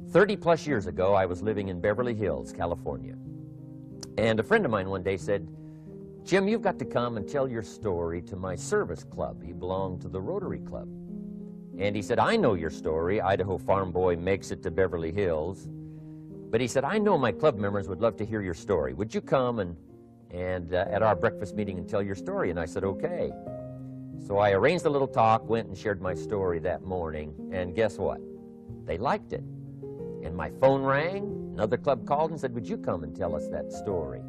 30-plus years ago, I was living in Beverly Hills, California. And a friend of mine one day said, "Jim, you've got to come and tell your story to my service club." He belonged to the Rotary Club. And he said, "I know your story. Idaho farm boy makes it to Beverly Hills." But he said, "I know my club members would love to hear your story. Would you come and at our breakfast meeting and tell your story?" And I said, "Okay." So I arranged a little talk, went and shared my story that morning, and guess what? They liked it. And my phone rang, another club called and said, "Would you come and tell us that story?"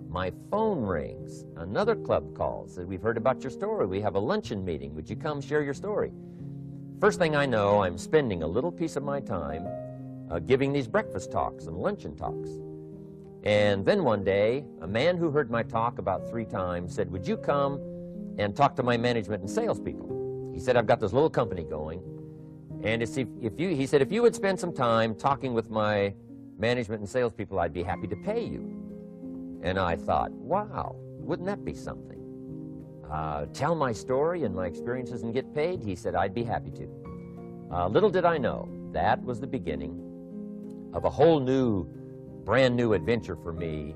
My phone rings, another club calls, said, "We've heard about your story. We have a luncheon meeting. Would you come share your story?" First thing I know, I'm spending a little piece of my time giving these breakfast talks and luncheon talks. And then one day, a man who heard my talk about 3 times said, "Would you come and talk to my management and salespeople?" He said, "I've got this little company going, and he said, if you would spend some time talking with my management and salespeople, I'd be happy to pay you." And I thought, wow, wouldn't that be something? Tell my story and my experiences and get paid? He said, "I'd be happy to." Little did I know, that was the beginning of a whole new, brand new adventure for me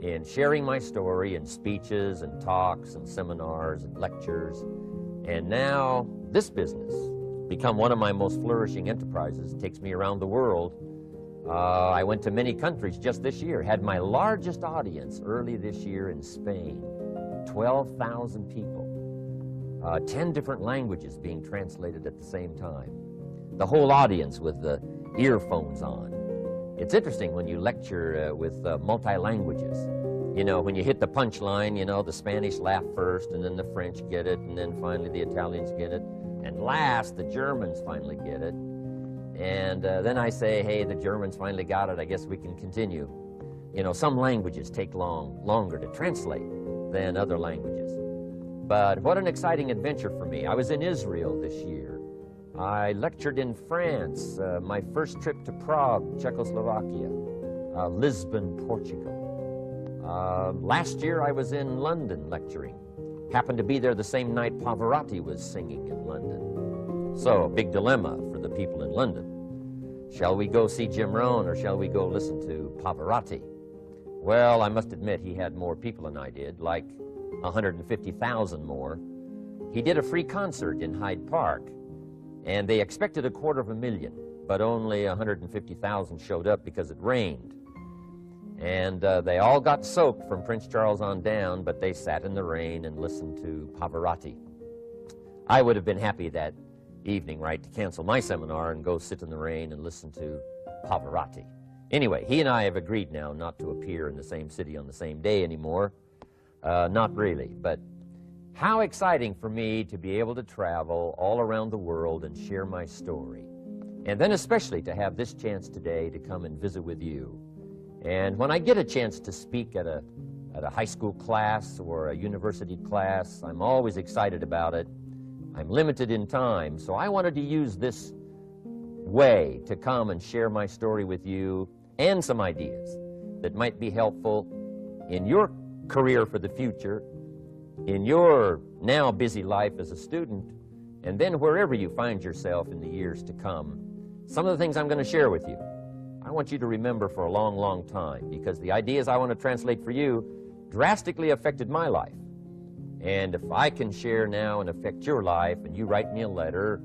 in sharing my story in speeches and talks and seminars and lectures. And now this business, become one of my most flourishing enterprises, takes me around the world. I went to many countries just this year, had my largest audience early this year in Spain, 12,000 people, 10 different languages being translated at the same time, the whole audience with the earphones on. It's interesting when you lecture with multi-languages. You know, when you hit the punchline, you know, the Spanish laugh first, and then the French get it, and then finally the Italians get it, and last, the Germans finally get it. And then I say, "Hey, the Germans finally got it. I guess we can continue." You know, some languages take longer to translate than other languages. But what an exciting adventure for me. I was in Israel this year. I lectured in France, my first trip to Prague, Czechoslovakia, Lisbon, Portugal. Last year I was in London lecturing. Happened to be there the same night Pavarotti was singing in London. So, a big dilemma for the people in London. Shall we go see Jim Rohn or shall we go listen to Pavarotti? Well, I must admit he had more people than I did, like 150,000 more. He did a free concert in Hyde Park, and they expected 250,000, but only 150,000 showed up because it rained. And they all got soaked from Prince Charles on down, but they sat in the rain and listened to Pavarotti. I would have been happy that evening, right, to cancel my seminar and go sit in the rain and listen to Pavarotti. Anyway, he and I have agreed now not to appear in the same city on the same day anymore. Not really, but how exciting for me to be able to travel all around the world and share my story. And then especially to have this chance today to come and visit with you. And when I get a chance to speak at a high school class or a university class, I'm always excited about it. I'm limited in time, so I wanted to use this way to come and share my story with you and some ideas that might be helpful in your career for the future, in your now busy life as a student, and then wherever you find yourself in the years to come. Some of the things I'm going to share with you, I want you to remember for a long, long time, because the ideas I want to translate for you drastically affected my life. And if I can share now and affect your life, and you write me a letter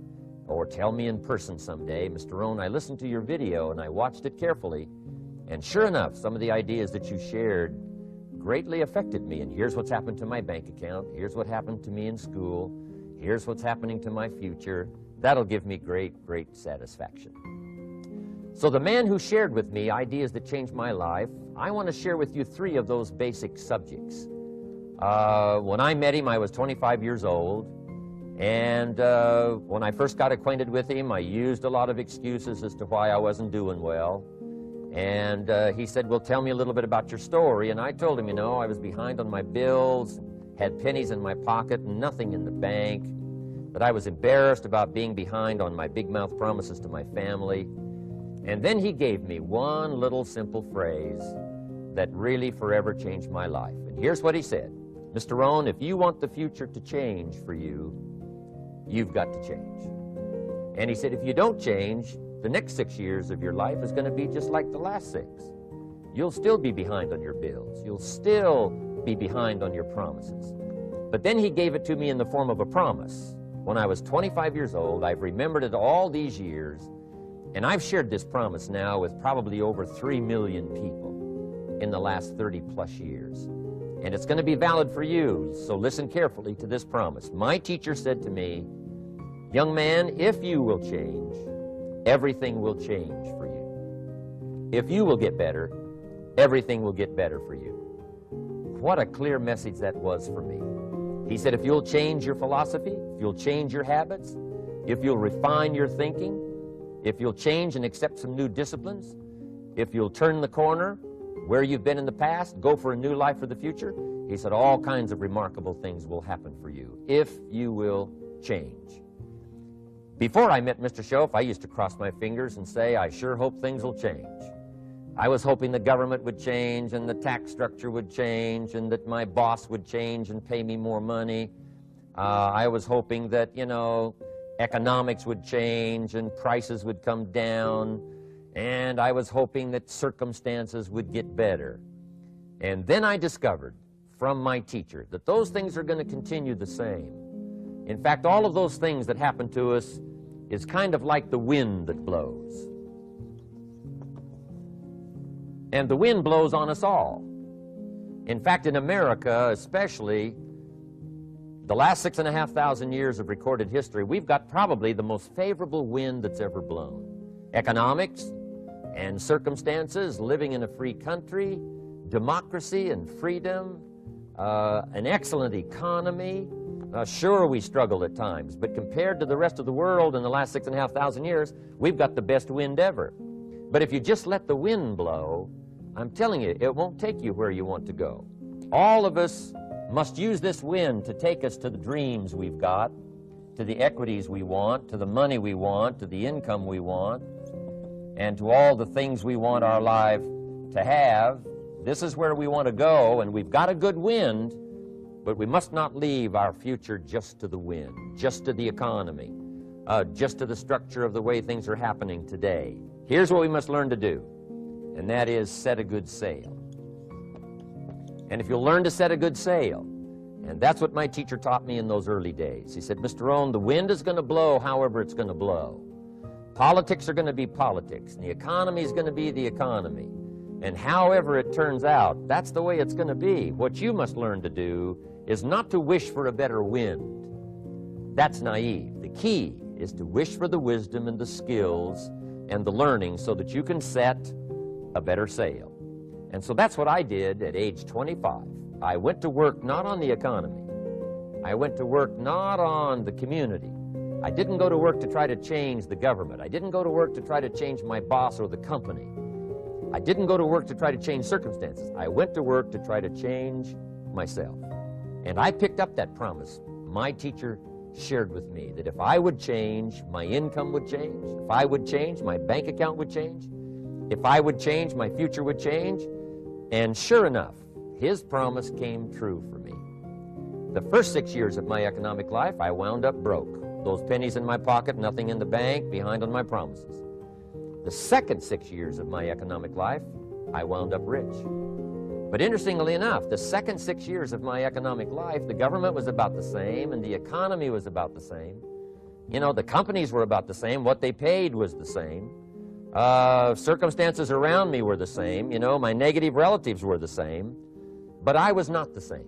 or tell me in person someday, "Mr. Rohn, I listened to your video and I watched it carefully, and sure enough, some of the ideas that you shared greatly affected me, and here's what's happened to my bank account, here's what happened to me in school, here's what's happening to my future," that'll give me great, great satisfaction. So the man who shared with me ideas that changed my life, I want to share with you 3 of those basic subjects. When I met him, I was 25 years old, and when I first got acquainted with him, I used a lot of excuses as to why I wasn't doing well. And he said, "Well, tell me a little bit about your story." And I told him, you know, I was behind on my bills, had pennies in my pocket, nothing in the bank, that I was embarrassed about being behind on my big mouth promises to my family. And then he gave me one little simple phrase that really forever changed my life. And here's what he said: "Mr. Rohn, if you want the future to change for you, you've got to change." And he said, "If you don't change, the next 6 years of your life is going to be just like the last 6. You'll still be behind on your bills. You'll still be behind on your promises. But then he gave it to me in the form of a promise. When I was 25 years old, I've remembered it all these years, and I've shared this promise now with probably over 3 million people in the last 30-plus years. And it's going to be valid for you, so listen carefully to this promise. My teacher said to me, "Young man, if you will change, everything will change for you. If you will get better, everything will get better for you." What a clear message that was for me. He said, if you'll change your philosophy, if you'll change your habits, if you'll refine your thinking, if you'll change and accept some new disciplines, if you'll turn the corner where you've been in the past, go for a new life for the future, he said all kinds of remarkable things will happen for you if you will change. Before I met Mr. Schoaf, I used to cross my fingers and say, I sure hope things will change. I was hoping the government would change and the tax structure would change and that my boss would change and pay me more money. I was hoping that, economics would change and prices would come down, and I was hoping that circumstances would get better. And then I discovered from my teacher that those things are going to continue the same. In fact, all of those things that happen to us is kind of like the wind that blows. And the wind blows on us all. In fact, in America especially, the last 6,500 years of recorded history, we've got probably the most favorable wind that's ever blown. Economics and circumstances, living in a free country, democracy and freedom, an excellent economy. Sure, we struggle at times, but compared to the rest of the world in the last 6,500 years, we've got the best wind ever. But if you just let the wind blow, I'm telling you, it won't take you where you want to go. All of us must use this wind to take us to the dreams we've got, to the equities we want, to the money we want, to the income we want, and to all the things we want our life to have. This is where we want to go, and we've got a good wind, but we must not leave our future just to the wind, just to the economy, just to the structure of the way things are happening today. Here's what we must learn to do, and that is set a good sail. And if you'll learn to set a good sail, and that's what my teacher taught me in those early days. He said, Mr. Rohn, the wind is going to blow however it's going to blow. Politics are going to be politics, and the economy is going to be the economy. And however it turns out, that's the way it's going to be. What you must learn to do is not to wish for a better wind. That's naive. The key is to wish for the wisdom and the skills and the learning so that you can set a better sail. And so that's what I did at age 25. I went to work not on the economy. I went to work not on the community. I didn't go to work to try to change the government. I didn't go to work to try to change my boss or the company. I didn't go to work to try to change circumstances. I went to work to try to change myself. And I picked up that promise. My teacher shared with me that if I would change, my income would change. If I would change, my bank account would change. If I would change, my future would change. And sure enough, his promise came true for me. The first 6 years of my economic life, I wound up broke. Those pennies in my pocket, nothing in the bank, behind on my promises. The second 6 years of my economic life, I wound up rich. But interestingly enough, the second 6 years of my economic life, the government was about the same and the economy was about the same. The companies were about the same. What they paid was the same. Circumstances around me were the same. My negative relatives were the same. But I was not the same.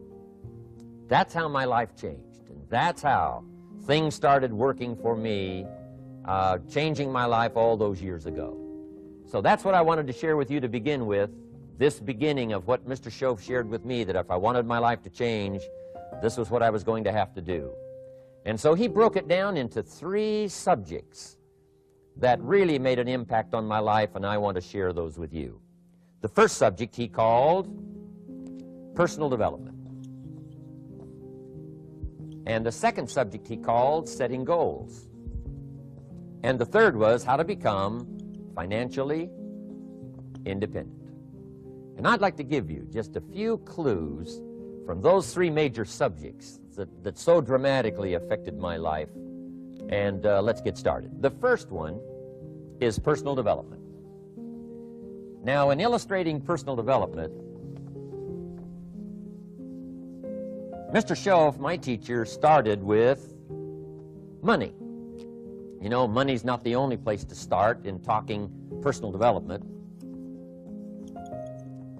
That's how my life changed. And that's how things started working for me, changing my life all those years ago. So that's what I wanted to share with you to begin with, this beginning of what Mr. Schoaf shared with me, that if I wanted my life to change, this was what I was going to have to do. And so he broke it down into 3 subjects that really made an impact on my life, and I want to share those with you. The first subject he called personal development. And the second subject he called setting goals. And the third was how to become financially independent. And I'd like to give you just a few clues from those 3 major subjects that so dramatically affected my life. And let's get started. The first one is personal development. Now, in illustrating personal development, Mr. Schoaf, my teacher, started with money. You know, money's not the only place to start in talking personal development,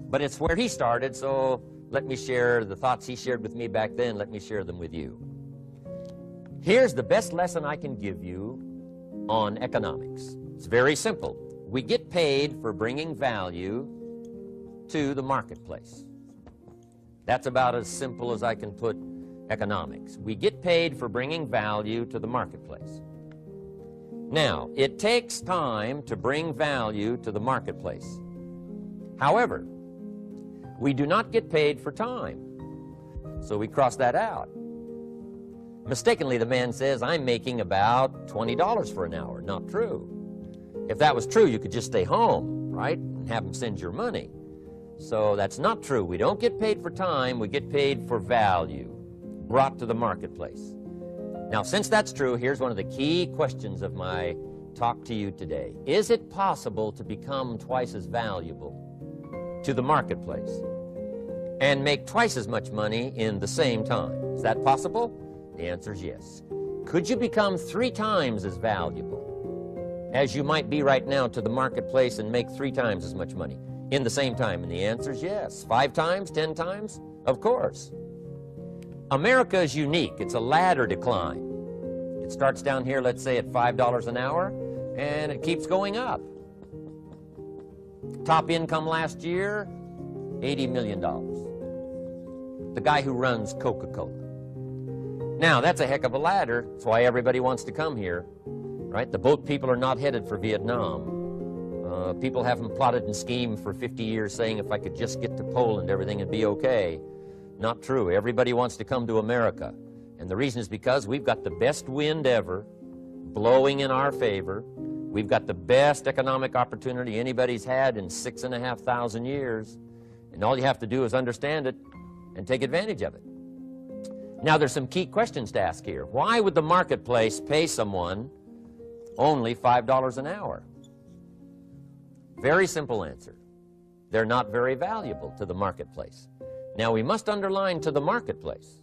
but it's where he started, so let me share the thoughts he shared with me back then. Let me share them with you. Here's the best lesson I can give you on economics. It's very simple. We get paid for bringing value to the marketplace. That's about as simple as I can put economics. We get paid for bringing value to the marketplace. Now, it takes time to bring value to the marketplace. However, we do not get paid for time, so we cross that out. Mistakenly, the man says, I'm making about $20 for an hour. Not true. If that was true, you could just stay home, right, and have him send your money. So that's not true. We don't get paid for time, we get paid for value brought to the marketplace. Now, since that's true, here's one of the key questions of my talk to you today. Is it possible to become twice as valuable to the marketplace and make twice as much money in the same time? Is that possible? The answer is yes. Could you become 3 times as valuable as you might be right now to the marketplace and make 3 times as much money in the same time? And the answer is yes. 5 times, 10 times? Of course. America is unique. It's a ladder decline. It starts down here, let's say, at $5 an hour, and it keeps going up. Top income last year, $80 million. The guy who runs Coca-Cola. Now, that's a heck of a ladder. That's why everybody wants to come here, right? The boat people are not headed for Vietnam. People haven't plotted and schemed for 50 years saying if I could just get to Poland, everything would be okay. Not true. Everybody wants to come to America. And the reason is because we've got the best wind ever blowing in our favor. We've got the best economic opportunity anybody's had in 6,500 years. And all you have to do is understand it and take advantage of it. Now, there's some key questions to ask here. Why would the marketplace pay someone only $5 an hour? Very simple answer. They're not very valuable to the marketplace. Now, we must underline to the marketplace.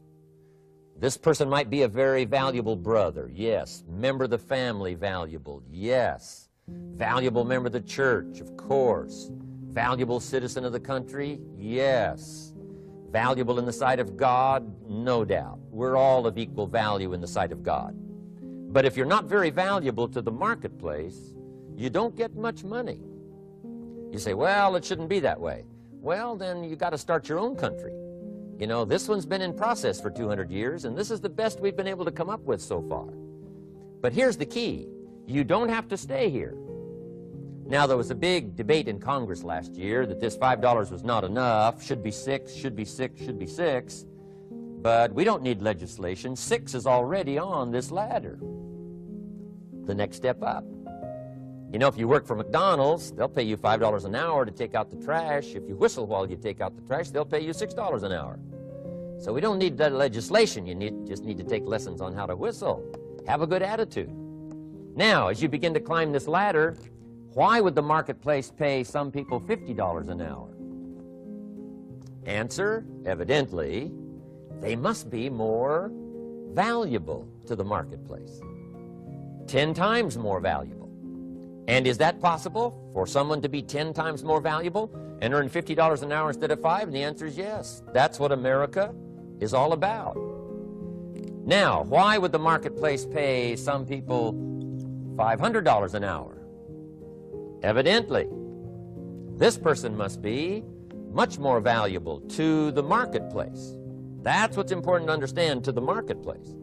This person might be a very valuable brother, yes. Member of the family, valuable, yes. Valuable member of the church, of course. Valuable citizen of the country, yes. Valuable in the sight of God, no doubt. We're all of equal value in the sight of God. But if you're not very valuable to the marketplace, you don't get much money. You say, well, it shouldn't be that way. Well, then you got to start your own country. You know, this one's been in process for 200 years, and this is the best we've been able to come up with so far. But here's the key. You don't have to stay here. Now, there was a big debate in Congress last year that this $5 was not enough, should be 6, should be 6, should be 6. But we don't need legislation. 6 is already on this ladder. The next step up. You know, if you work for McDonald's, they'll pay you $5 an hour to take out the trash. If you whistle while you take out the trash, they'll pay you $6 an hour. So we don't need legislation. You just need to take lessons on how to whistle. Have a good attitude. Now, as you begin to climb this ladder, why would the marketplace pay some people $50 an hour? Answer, evidently, they must be more valuable to the marketplace. 10 times more valuable. And is that possible for someone to be 10 times more valuable and earn $50 an hour instead of 5? And the answer is yes. That's what America is all about. Now, why would the marketplace pay some people $500 an hour? Evidently, this person must be much more valuable to the marketplace. That's what's important to understand, to the marketplace.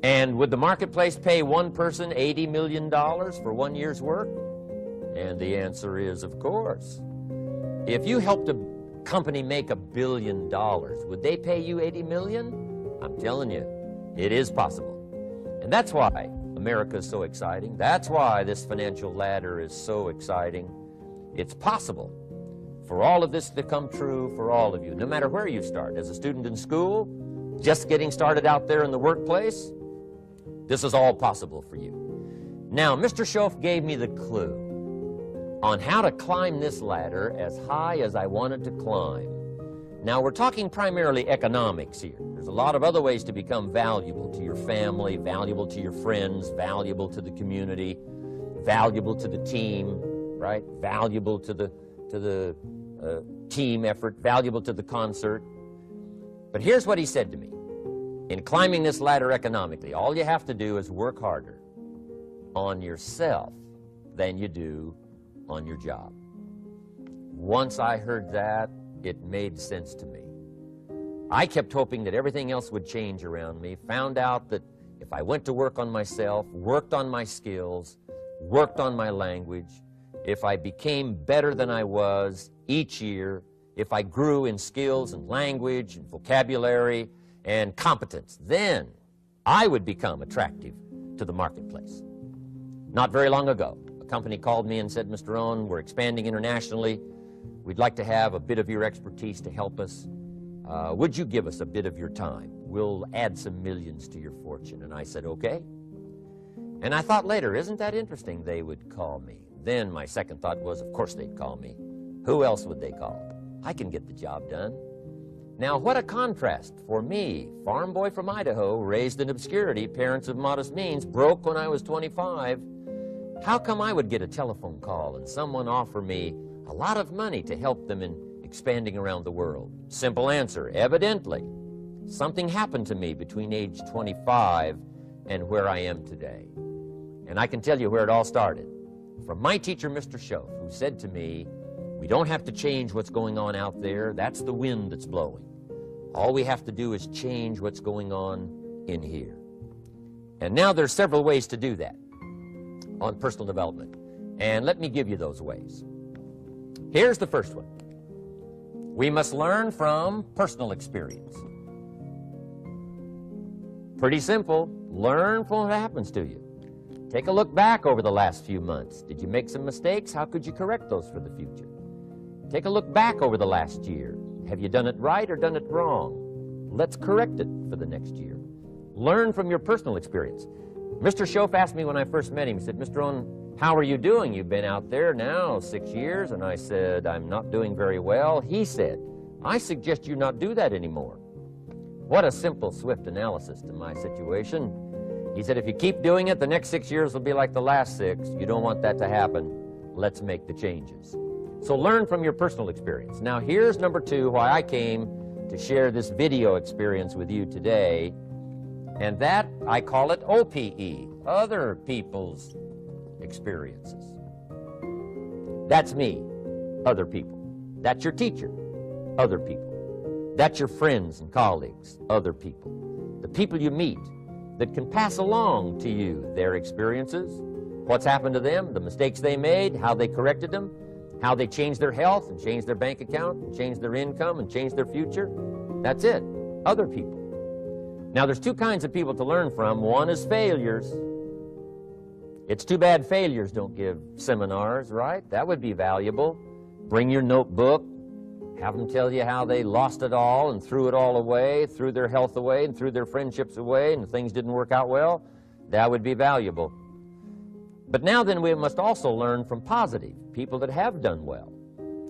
And would the marketplace pay one person $80 million for 1 year's work? And the answer is, of course. If you helped a company make $1 billion, would they pay you $80 million? I'm telling you, it is possible. And that's why America is so exciting. That's why this financial ladder is so exciting. It's possible for all of this to come true for all of you, no matter where you start. As a student in school, just getting started out there in the workplace, this is all possible for you. Now, Mr. Schoaf gave me the clue on how to climb this ladder as high as I wanted to climb. Now, we're talking primarily economics here. There's a lot of other ways to become valuable to your family, valuable to your friends, valuable to the community, valuable to the team, right? Valuable to the team effort, valuable to the concert. But here's what he said to me. In climbing this ladder economically, all you have to do is work harder on yourself than you do on your job. Once I heard that, it made sense to me. I kept hoping that everything else would change around me, found out that if I went to work on myself, worked on my skills, worked on my language, if I became better than I was each year, if I grew in skills and language and vocabulary and competence, then I would become attractive to the marketplace. Not very long ago, a company called me and said, Mr. Rohn, we're expanding internationally. We'd like to have a bit of your expertise to help us. Would you give us a bit of your time? We'll add some millions to your fortune. And I said, okay. And I thought later, isn't that interesting? They would call me. Then my second thought was, of course they'd call me. Who else would they call? I can get the job done. Now, what a contrast for me, farm boy from Idaho, raised in obscurity, parents of modest means, broke when I was 25. How come I would get a telephone call and someone offer me a lot of money to help them in expanding around the world? Simple answer, evidently. Something happened to me between age 25 and where I am today. And I can tell you where it all started. From my teacher, Mr. Schoaf, who said to me, we don't have to change what's going on out there. That's the wind that's blowing. All we have to do is change what's going on in here. And now there's several ways to do that on personal development. And let me give you those ways. Here's the first one. We must learn from personal experience. Pretty simple. Learn from what happens to you. Take a look back over the last few months. Did you make some mistakes? How could you correct those for the future? Take a look back over the last year. Have you done it right or done it wrong? Let's correct it for the next year. Learn from your personal experience. Mr. Schoaf asked me when I first met him, he said, Mr. Rohn, how are you doing? You've been out there now 6 years. And I said, I'm not doing very well. He said, I suggest you not do that anymore. What a simple, swift analysis to my situation. He said, if you keep doing it, the next 6 years will be like the last 6. You don't want that to happen. Let's make the changes. So learn from your personal experience. Now, here's number 2, why I came to share this video experience with you today. And that, I call it OPE, other people's experiences. That's me, other people. That's your teacher, other people. That's your friends and colleagues, other people. The people you meet that can pass along to you their experiences, what's happened to them, the mistakes they made, how they corrected them, how they changed their health and changed their bank account and changed their income and changed their future. That's it, other people. Now, there's 2 kinds of people to learn from. One is failures. It's too bad failures don't give seminars, right? That would be valuable. Bring your notebook, have them tell you how they lost it all and threw it all away, threw their health away and threw their friendships away and things didn't work out well. That would be valuable. But now then we must also learn from positive, people that have done well.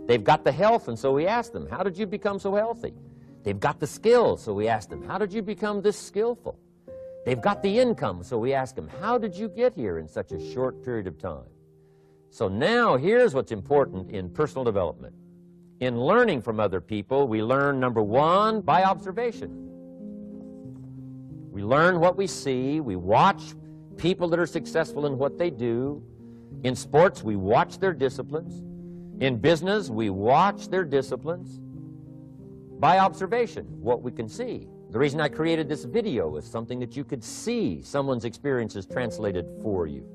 They've got the health, and so we ask them, how did you become so healthy? They've got the skills, so we ask them, how did you become this skillful? They've got the income, so we ask them, how did you get here in such a short period of time? So now here's what's important in personal development. In learning from other people, we learn, number 1, by observation. We learn what we see. We watch people that are successful in what they do. In sports, we watch their disciplines. In business, we watch their disciplines. By observation, what we can see. The reason I created this video was something that you could see someone's experiences translated for you.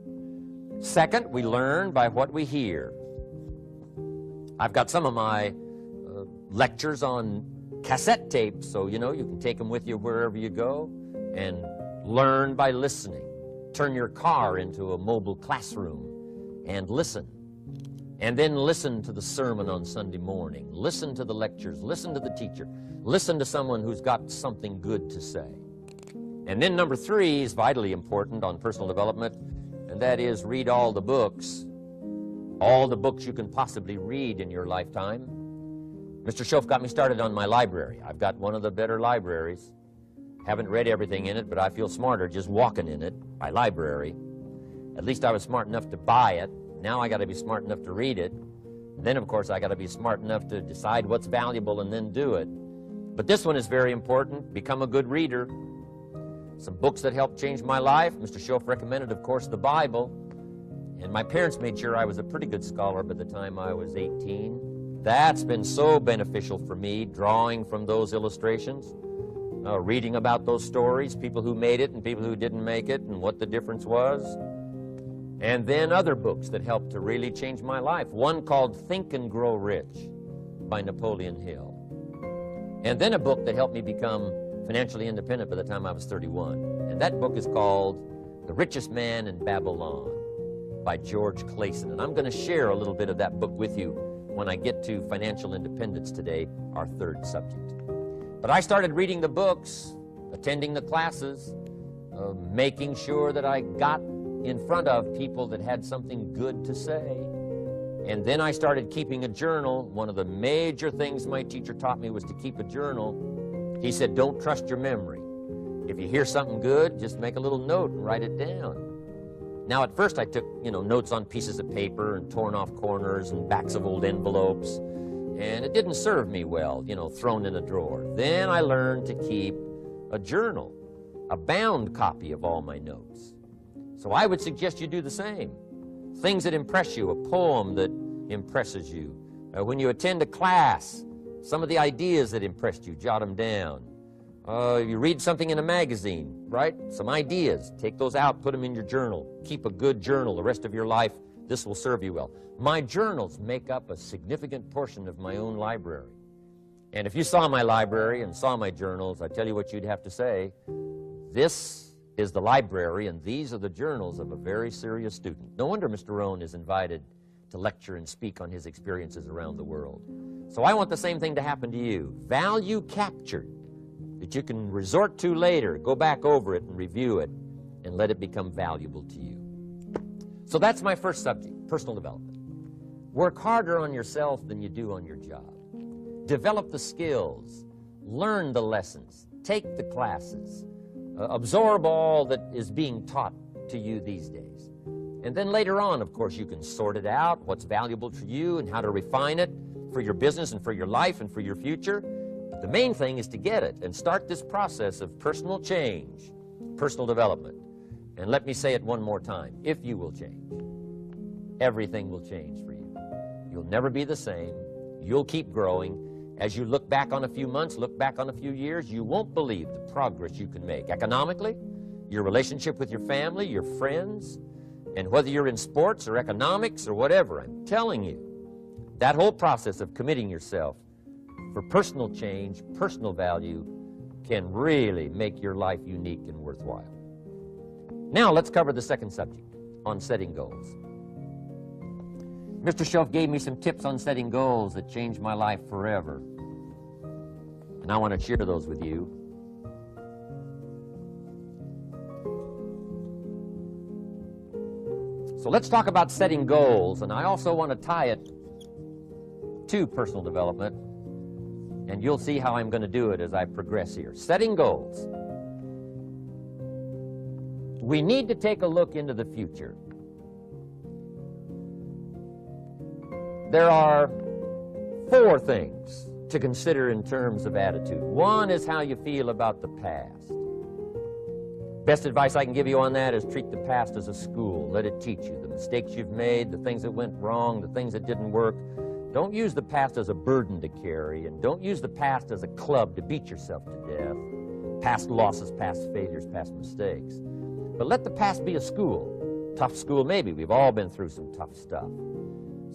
Second, we learn by what we hear. I've got some of my lectures on cassette tapes, so you can take them with you wherever you go and learn by listening. Turn your car into a mobile classroom and listen. And then listen to the sermon on Sunday morning. Listen to the lectures. Listen to the teacher. Listen to someone who's got something good to say. And then number 3 is vitally important on personal development, and that is read all the books you can possibly read in your lifetime. Mr. Schoaf got me started on my library. I've got one of the better libraries. Haven't read everything in it, but I feel smarter just walking in it, my library. At least I was smart enough to buy it. Now I got to be smart enough to read it. Then, of course, I got to be smart enough to decide what's valuable and then do it. But this one is very important. Become a good reader. Some books that helped change my life. Mr. Schoaf recommended, of course, the Bible. And my parents made sure I was a pretty good scholar by the time I was 18. That's been so beneficial for me, drawing from those illustrations, reading about those stories, people who made it and people who didn't make it, and what the difference was. And then other books that helped to really change my life. One called Think and Grow Rich by Napoleon Hill. And then a book that helped me become financially independent by the time I was 31. And that book is called The Richest Man in Babylon by George Clason. And I'm going to share a little bit of that book with you when I get to financial independence today, our third subject. But I started reading the books, attending the classes, making sure that I got in front of people that had something good to say. And then I started keeping a journal. One of the major things my teacher taught me was to keep a journal. He said, don't trust your memory. If you hear something good, just make a little note and write it down. Now, at first I took, notes on pieces of paper and torn off corners and backs of old envelopes. And it didn't serve me well, thrown in a drawer. Then I learned to keep a journal, a bound copy of all my notes. So I would suggest you do the same. Things that impress you, a poem that impresses you. When you attend a class, some of the ideas that impressed you, jot them down. You read something in a magazine, right? Some ideas, take those out, put them in your journal. Keep a good journal the rest of your life. This will serve you well. My journals make up a significant portion of my own library. And if you saw my library and saw my journals, I tell you what you'd have to say. This is the library, and these are the journals of a very serious student. No wonder Mr. Rohn is invited to lecture and speak on his experiences around the world. So I want the same thing to happen to you. Value captured that you can resort to later, go back over it and review it, and let it become valuable to you. So that's my first subject, personal development. Work harder on yourself than you do on your job. Develop the skills, learn the lessons, take the classes, absorb all that is being taught to you these days. And then later on, of course, you can sort it out, what's valuable for you and how to refine it for your business and for your life and for your future. But the main thing is to get it and start this process of personal change, personal development. And let me say it one more time. If you will change, everything will change for you. You'll never be the same. You'll keep growing. As you look back on a few months, look back on a few years, you won't believe the progress you can make. Economically, your relationship with your family, your friends, and whether you're in sports or economics or whatever, I'm telling you, that whole process of committing yourself for personal change, personal value, can really make your life unique and worthwhile. Now let's cover the second subject, on setting goals. Mr. Schoaf gave me some tips on setting goals that changed my life forever. And I want to share those with you. So let's talk about setting goals, and I also want to tie it to personal development, and you'll see how I'm going to do it as I progress here. Setting goals. We need to take a look into the future. There are 4 things to consider in terms of attitude. One is how you feel about the past. Best advice I can give you on that is treat the past as a school. Let it teach you the mistakes you've made, the things that went wrong, the things that didn't work. Don't use the past as a burden to carry, and don't use the past as a club to beat yourself to death. Past losses, past failures, past mistakes. But let the past be a school. Tough school maybe. We've all been through some tough stuff.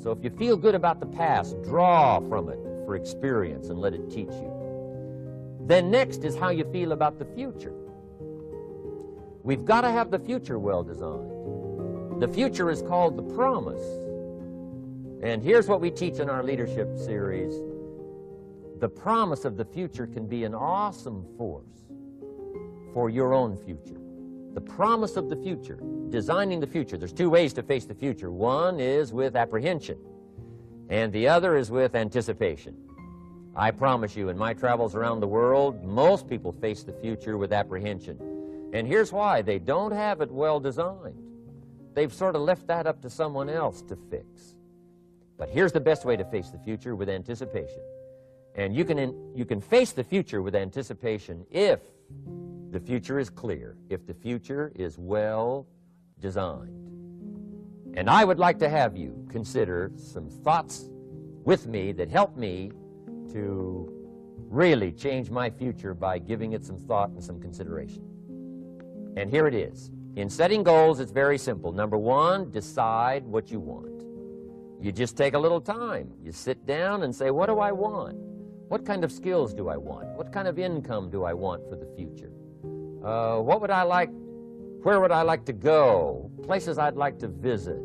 So if you feel good about the past, draw from it for experience and let it teach you. Then next is how you feel about the future. We've got to have the future well designed. The future is called the promise. And here's what we teach in our leadership series. The promise of the future can be an awesome force for your own future. the promise of the future, designing the future. There's two ways to face the future. One is with apprehension, and the other is with anticipation. I promise you, in my travels around the world, most people face the future with apprehension. And here's why. They don't have it well designed. They've sort of left that up to someone else to fix. But here's the best way to face the future, with anticipation. And you can face the future with anticipation if the future is clear, if the future is well designed. And I would like to have you consider some thoughts with me that help me to really change my future by giving it some thought and some consideration. And here it is. In setting goals, it's very simple. Number one, decide what you want. You just take a little time. You sit down and say, what do I want? What kind of skills do I want? What kind of income do I want for the future? What would I like? Where would I like to go? Places I'd like to visit.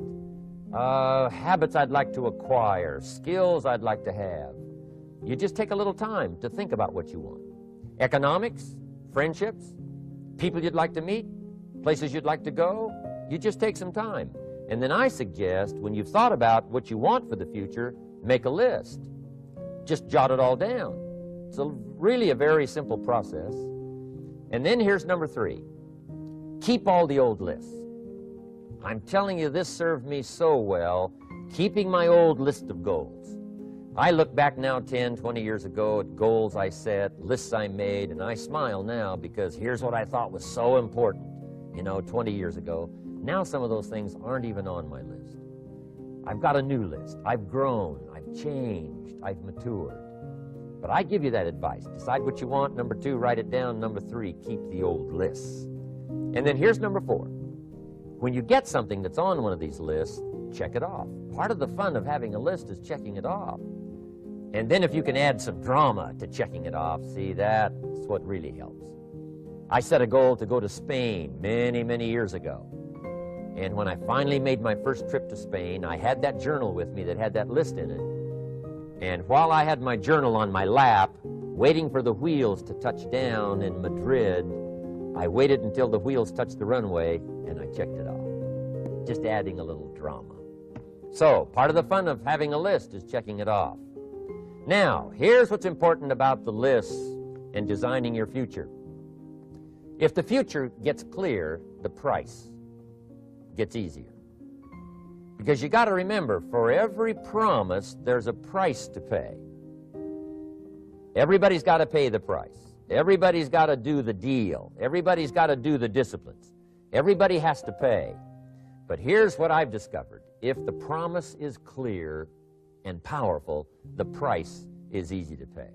Habits I'd like to acquire. Skills I'd like to have. You just take a little time to think about what you want. Economics, friendships, people you'd like to meet, places you'd like to go. You just take some time. And then I suggest, when you've thought about what you want for the future, make a list. Just jot it all down. It's really a very simple process. And then here's number three. Keep all the old lists. I'm telling you, this served me so well, keeping my old list of goals. I look back now 10, 20 years ago at goals I set, lists I made, and I smile now because here's what I thought was so important, 20 years ago. Now some of those things aren't even on my list. I've got a new list. I've grown. I've changed. I've matured. But I give you that advice. Decide what you want. Number two, write it down. Number three, keep the old lists. And then here's number four. When you get something that's on one of these lists, check it off. Part of the fun of having a list is checking it off. And then if you can add some drama to checking it off, see, that's what really helps. I set a goal to go to Spain many, many years ago. And when I finally made my first trip to Spain, I had that journal with me that had that list in it. And while I had my journal on my lap, waiting for the wheels to touch down in Madrid, I waited until the wheels touched the runway, and I checked it off. Just adding a little drama. So, part of the fun of having a list is checking it off. Now, here's what's important about the lists and designing your future. If the future gets clear, the price gets easier. Because you got to remember, for every promise, there's a price to pay. Everybody's got to pay the price. Everybody's got to do the deal. Everybody's got to do the disciplines. Everybody has to pay. But here's what I've discovered. If the promise is clear and powerful, the price is easy to pay.